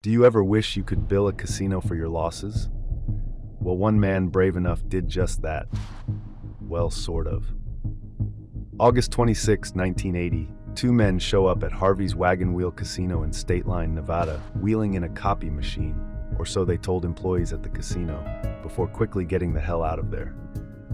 Do you ever wish you could bill a casino for your losses? Well, one man brave enough did just that. Well, sort of. August 26, 1980, two men show up at Harvey's Wagon Wheel Casino in State Line, Nevada, wheeling in a copy machine, or so they told employees at the casino, before quickly getting the hell out of there.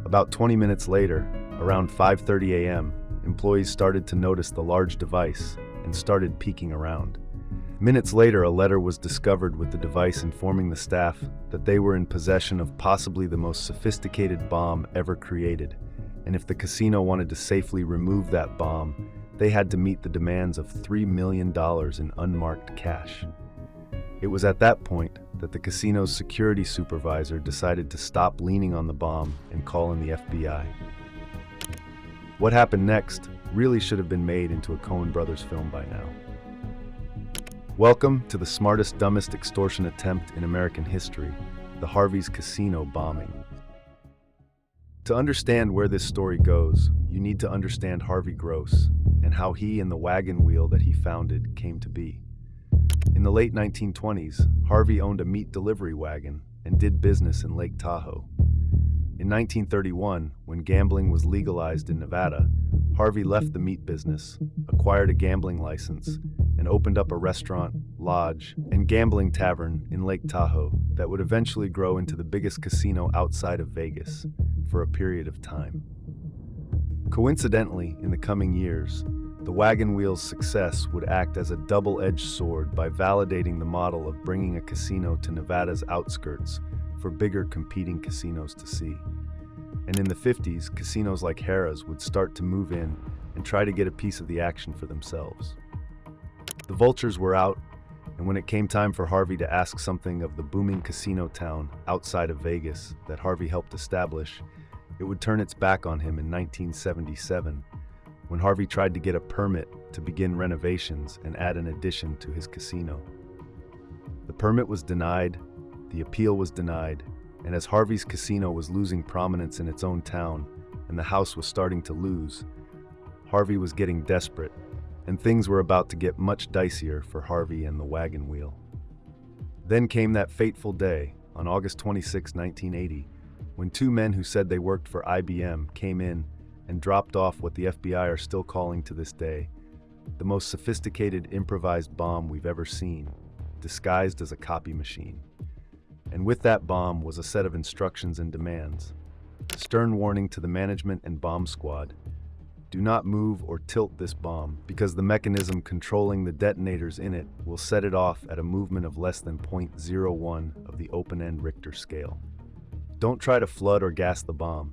About 20 minutes later, around 5:30 a.m., employees started to notice the large device and started peeking around. Minutes later, a letter was discovered with the device informing the staff that they were in possession of possibly the most sophisticated bomb ever created, and if the casino wanted to safely remove that bomb, they had to meet the demands of $3 million in unmarked cash. It was at that point that the casino's security supervisor decided to stop leaning on the bomb and call in the FBI. What happened next really should have been made into a Coen Brothers film by now. Welcome to the smartest, dumbest extortion attempt in American history, the Harvey's casino bombing. To understand where this story goes, you need to understand Harvey Gross and how he and the wagon wheel that he founded came to be. In the late 1920s, Harvey owned a meat delivery wagon and did business in Lake Tahoe. In 1931, when gambling was legalized in Nevada, Harvey left the meat business, acquired a gambling license, and opened up a restaurant, lodge, and gambling tavern in Lake Tahoe that would eventually grow into the biggest casino outside of Vegas for a period of time. Coincidentally, in the coming years, the wagon wheel's success would act as a double-edged sword by validating the model of bringing a casino to Nevada's outskirts for bigger competing casinos to see. And in the 50s, casinos like Harrah's would start to move in and try to get a piece of the action for themselves. The vultures were out, and when it came time for Harvey to ask something of the booming casino town outside of Vegas that Harvey helped establish, it would turn its back on him in 1977, when Harvey tried to get a permit to begin renovations and add an addition to his casino. The permit was denied, the appeal was denied, and as Harvey's casino was losing prominence in its own town and the house was starting to lose, Harvey was getting desperate, and things were about to get much dicier for Harvey and the wagon wheel. Then came that fateful day, on August 26, 1980, when two men who said they worked for IBM came in and dropped off what the FBI are still calling to this day the most sophisticated improvised bomb we've ever seen, disguised as a copy machine. And with that bomb was a set of instructions and demands. Stern warning to the management and bomb squad: do not move or tilt this bomb, because the mechanism controlling the detonators in it will set it off at a movement of less than 0.01 of the open-end Richter scale. Don't try to flood or gas the bomb.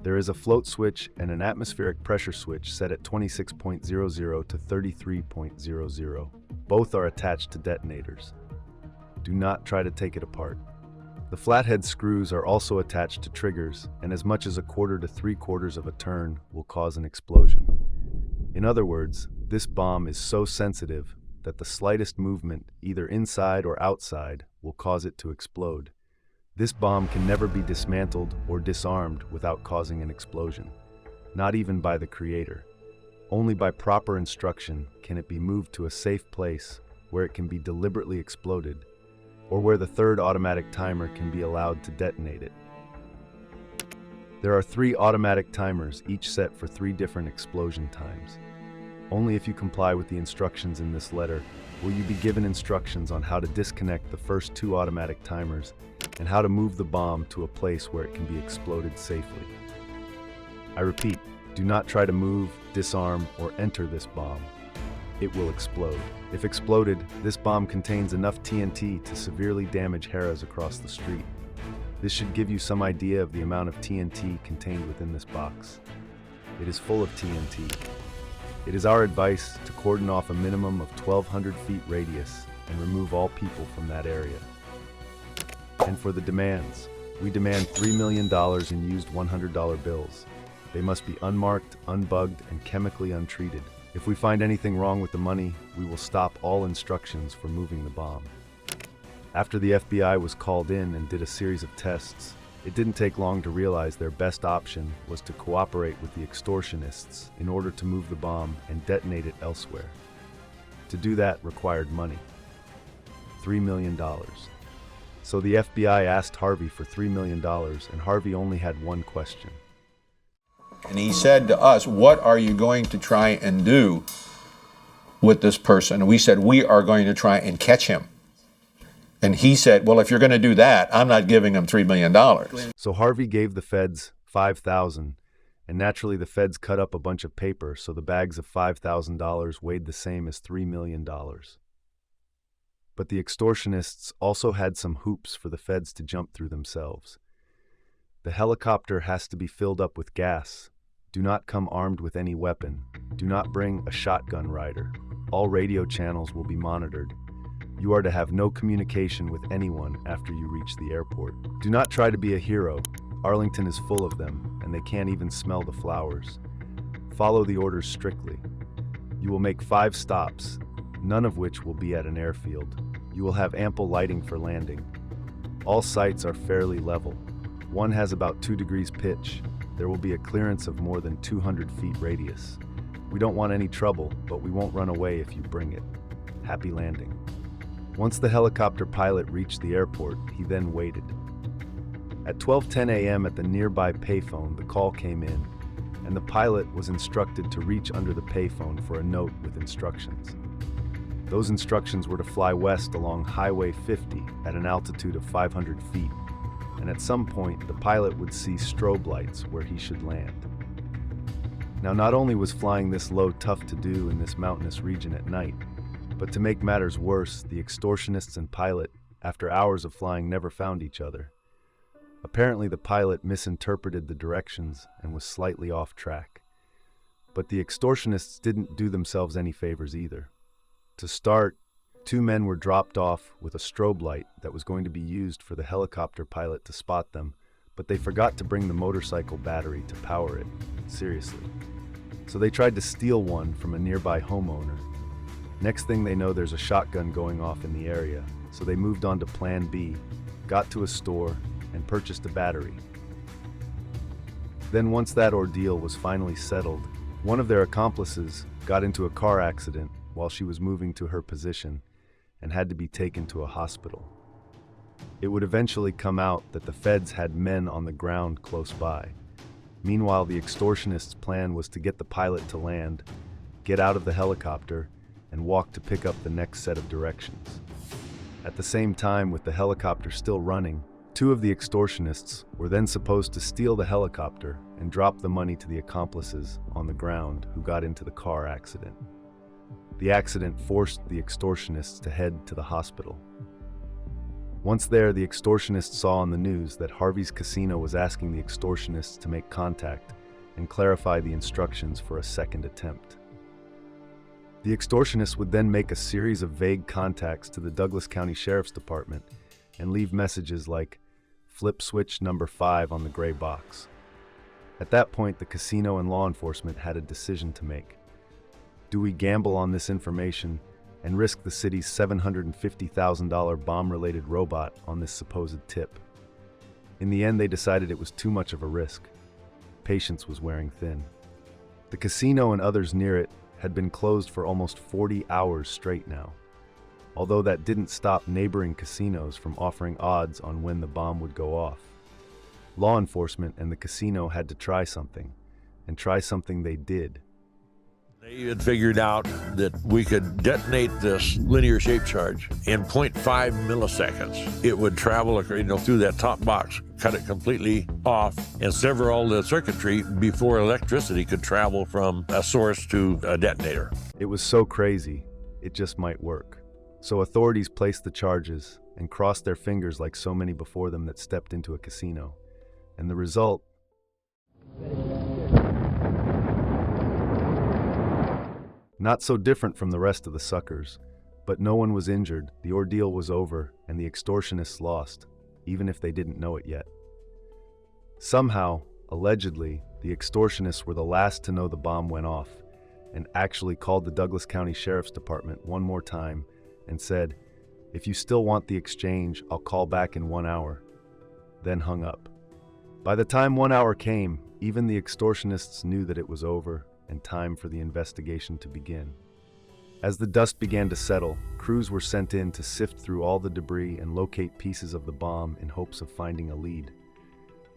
There is a float switch and an atmospheric pressure switch set at 26.00 to 33.00. Both are attached to detonators. Do not try to take it apart. The flathead screws are also attached to triggers, and as much as 1/4 to 3/4 of a turn will cause an explosion. In other words, this bomb is so sensitive that the slightest movement, either inside or outside, will cause it to explode. This bomb can never be dismantled or disarmed without causing an explosion, not even by the creator. Only by proper instruction can it be moved to a safe place where it can be deliberately exploded, or where the third automatic timer can be allowed to detonate it. There are 3 automatic timers, each set for 3 different explosion times. Only if you comply with the instructions in this letter will you be given instructions on how to disconnect the first 2 automatic timers and how to move the bomb to a place where it can be exploded safely. I repeat, do not try to move, disarm, or enter this bomb. It will explode. If exploded, this bomb contains enough TNT to severely damage Harrah's across the street. This should give you some idea of the amount of TNT contained within this box. It is full of TNT. It is our advice to cordon off a minimum of 1,200 feet radius and remove all people from that area. And for the demands, we demand $3 million in used $100 bills. They must be unmarked, unbugged, and chemically untreated. If we find anything wrong with the money, we will stop all instructions for moving the bomb. After the FBI was called in and did a series of tests, it didn't take long to realize their best option was to cooperate with the extortionists in order to move the bomb and detonate it elsewhere. To do that required money. $3 million. So the FBI asked Harvey for $3 million, and Harvey only had one question. And he said to us, "What are you going to try and do with this person?" And we said, "We are going to try and catch him." And he said, "Well, if you're going to do that, I'm not giving him $3 million. So Harvey gave the feds $5,000, and naturally the feds cut up a bunch of paper so the bags of $5,000 weighed the same as $3 million. But the extortionists also had some hoops for the feds to jump through themselves. The helicopter has to be filled up with gas. Do not come armed with any weapon. Do not bring a shotgun rider. All radio channels will be monitored. You are to have no communication with anyone after you reach the airport. Do not try to be a hero. Arlington is full of them, and they can't even smell the flowers. Follow the orders strictly. You will make 5 stops, none of which will be at an airfield. You will have ample lighting for landing. All sites are fairly level. One has about 2 degrees pitch. There will be a clearance of more than 200 feet radius. We don't want any trouble, but we won't run away if you bring it. Happy landing. Once the helicopter pilot reached the airport, he then waited. At 12:10 a.m. at the nearby payphone, the call came in, and the pilot was instructed to reach under the payphone for a note with instructions. Those instructions were to fly west along Highway 50 at an altitude of 500 feet, and at some point the pilot would see strobe lights where he should land. Now, not only was flying this low tough to do in this mountainous region at night, but to make matters worse, the extortionists and pilot, after hours of flying, never found each other. Apparently the pilot misinterpreted the directions and was slightly off track. But the extortionists didn't do themselves any favors either. To start, 2 men were dropped off with a strobe light that was going to be used for the helicopter pilot to spot them, but they forgot to bring the motorcycle battery to power it. Seriously. So they tried to steal one from a nearby homeowner. Next thing they know, there's a shotgun going off in the area, so they moved on to Plan B, got to a store, and purchased a battery. Then once that ordeal was finally settled, one of their accomplices got into a car accident while she was moving to her position and had to be taken to a hospital. It would eventually come out that the feds had men on the ground close by. Meanwhile, the extortionists' plan was to get the pilot to land, get out of the helicopter, and walk to pick up the next set of directions. At the same time, with the helicopter still running, 2 of the extortionists were then supposed to steal the helicopter and drop the money to the accomplices on the ground who got into the car accident. The accident forced the extortionists to head to the hospital. Once there, the extortionists saw on the news that Harvey's casino was asking the extortionists to make contact and clarify the instructions for a second attempt. The extortionists would then make a series of vague contacts to the Douglas County Sheriff's Department and leave messages like, "Flip switch number 5 on the gray box." At that point, the casino and law enforcement had a decision to make. Do we gamble on this information and risk the city's $750,000 bomb-related robot on this supposed tip? In the end, they decided it was too much of a risk. Patience was wearing thin. The casino and others near it had been closed for almost 40 hours straight now, although that didn't stop neighboring casinos from offering odds on when the bomb would go off. Law enforcement and the casino had to try something, and try something they did. They had figured out that we could detonate this linear shape charge in 0.5 milliseconds. It would travel, through that top box, cut it completely off, and sever all the circuitry before electricity could travel from a source to a detonator. It was so crazy, it just might work. So authorities placed the charges and crossed their fingers like so many before them that stepped into a casino. And the result? Not so different from the rest of the suckers, but no one was injured, the ordeal was over, and the extortionists lost, even if they didn't know it yet. Somehow, allegedly, the extortionists were the last to know the bomb went off, and actually called the Douglas County Sheriff's Department one more time and said, "If you still want the exchange, I'll call back in 1 hour," then hung up. By the time 1 hour came, even the extortionists knew that it was over and time for the investigation to begin. As the dust began to settle, crews were sent in to sift through all the debris and locate pieces of the bomb in hopes of finding a lead.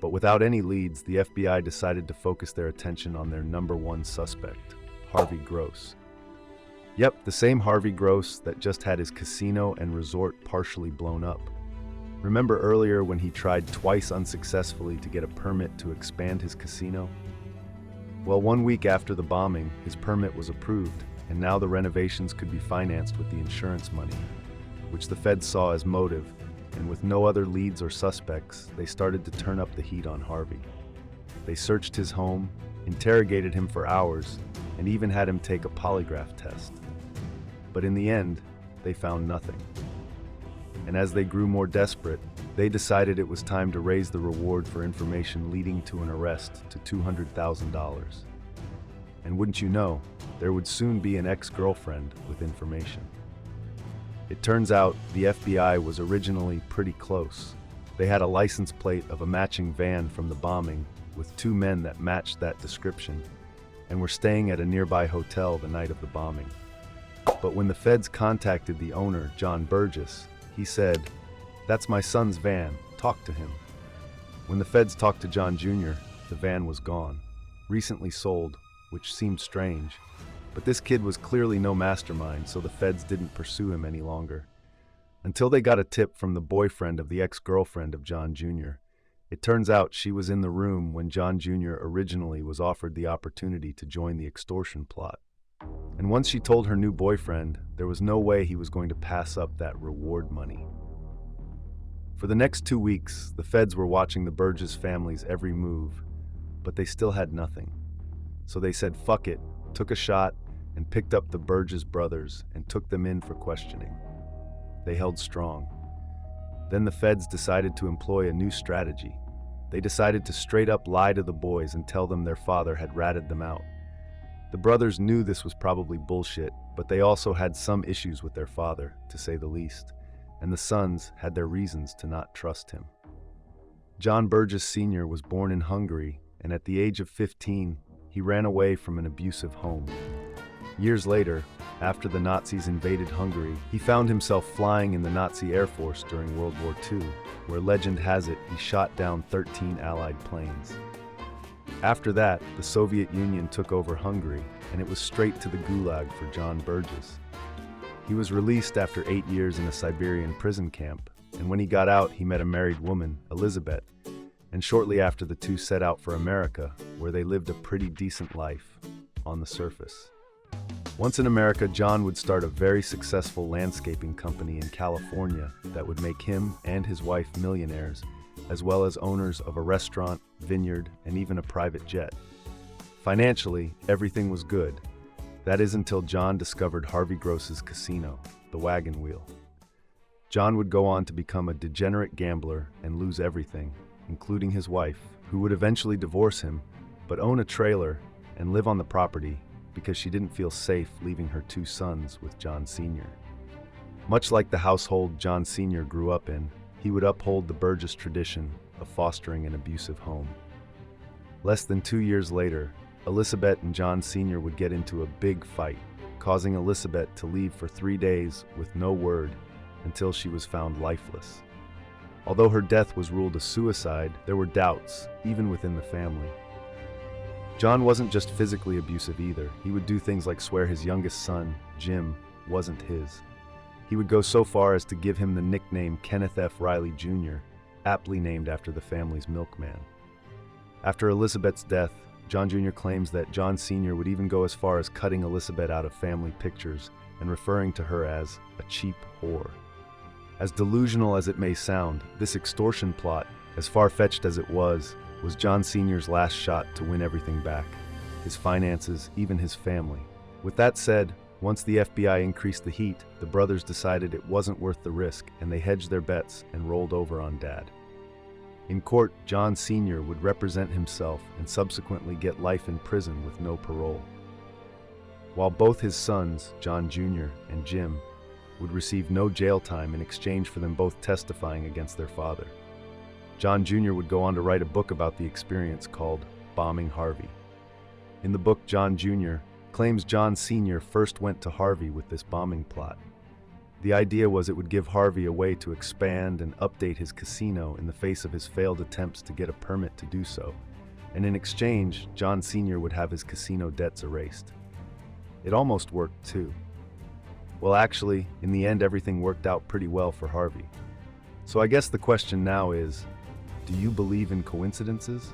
But without any leads, the FBI decided to focus their attention on their number one suspect, Harvey Gross. Yep, the same Harvey Gross that just had his casino and resort partially blown up. Remember earlier when he tried twice unsuccessfully to get a permit to expand his casino? Well, 1 week after the bombing, his permit was approved, and now the renovations could be financed with the insurance money, which the feds saw as motive, and with no other leads or suspects, they started to turn up the heat on Harvey. They searched his home, interrogated him for hours, and even had him take a polygraph test. But in the end, they found nothing. And as they grew more desperate, they decided it was time to raise the reward for information leading to an arrest to $200,000. And wouldn't you know, there would soon be an ex-girlfriend with information. It turns out the FBI was originally pretty close. They had a license plate of a matching van from the bombing with 2 men that matched that description and were staying at a nearby hotel the night of the bombing. But when the feds contacted the owner, John Burgess, he said, "That's my son's van, talk to him." When the feds talked to John Jr., the van was gone, recently sold, which seemed strange. But this kid was clearly no mastermind, so the feds didn't pursue him any longer. Until they got a tip from the boyfriend of the ex-girlfriend of John Jr. It turns out she was in the room when John Jr. originally was offered the opportunity to join the extortion plot. And once she told her new boyfriend, there was no way he was going to pass up that reward money. For the next 2 weeks, the feds were watching the Burgess family's every move, but they still had nothing. So they said fuck it, took a shot, and picked up the Burgess brothers and took them in for questioning. They held strong. Then the feds decided to employ a new strategy. They decided to straight up lie to the boys and tell them their father had ratted them out. The brothers knew this was probably bullshit, but they also had some issues with their father, to say the least, and the sons had their reasons to not trust him. John Burgess Sr. was born in Hungary, and at the age of 15, he ran away from an abusive home. Years later, after the Nazis invaded Hungary, he found himself flying in the Nazi Air Force during World War II, where legend has it he shot down 13 Allied planes. After that, the Soviet Union took over Hungary, and it was straight to the Gulag for John Burgess. He was released after 8 years in a Siberian prison camp, and when he got out, he met a married woman, Elizabeth, and shortly after the two set out for America, where they lived a pretty decent life, on the surface. Once in America, John would start a very successful landscaping company in California that would make him and his wife millionaires, as well as owners of a restaurant, vineyard, and even a private jet. Financially, everything was good. That is until John discovered Harvey Gross's casino, the Wagon Wheel. John would go on to become a degenerate gambler and lose everything, including his wife, who would eventually divorce him, but own a trailer and live on the property because she didn't feel safe leaving her 2 sons with John Sr. Much like the household John Sr. grew up in, he would uphold the Burgess tradition of fostering an abusive home. Less than 2 years later, Elizabeth and John Sr. would get into a big fight, causing Elizabeth to leave for 3 days with no word until she was found lifeless. Although her death was ruled a suicide, there were doubts, even within the family. John wasn't just physically abusive either. He would do things like swear his youngest son, Jim, wasn't his. He would go so far as to give him the nickname Kenneth F. Riley Jr., aptly named after the family's milkman. After Elizabeth's death, John Jr. claims that John Sr. would even go as far as cutting Elizabeth out of family pictures and referring to her as a cheap whore. As delusional as it may sound, this extortion plot, as far-fetched as it was John Sr.'s last shot to win everything back, his finances, even his family. With that said, once the FBI increased the heat, the brothers decided it wasn't worth the risk, and they hedged their bets and rolled over on Dad. In court, John Sr. would represent himself and subsequently get life in prison with no parole, while both his sons, John Jr. and Jim, would receive no jail time in exchange for them both testifying against their father. John Jr. would go on to write a book about the experience called Bombing Harvey. In the book, John Jr. claims John Sr. first went to Harvey with this bombing plot. The idea was it would give Harvey a way to expand and update his casino in the face of his failed attempts to get a permit to do so, and in exchange, John Sr. would have his casino debts erased. It almost worked too. Well, actually, in the end, everything worked out pretty well for Harvey. So I guess the question now is, do you believe in coincidences?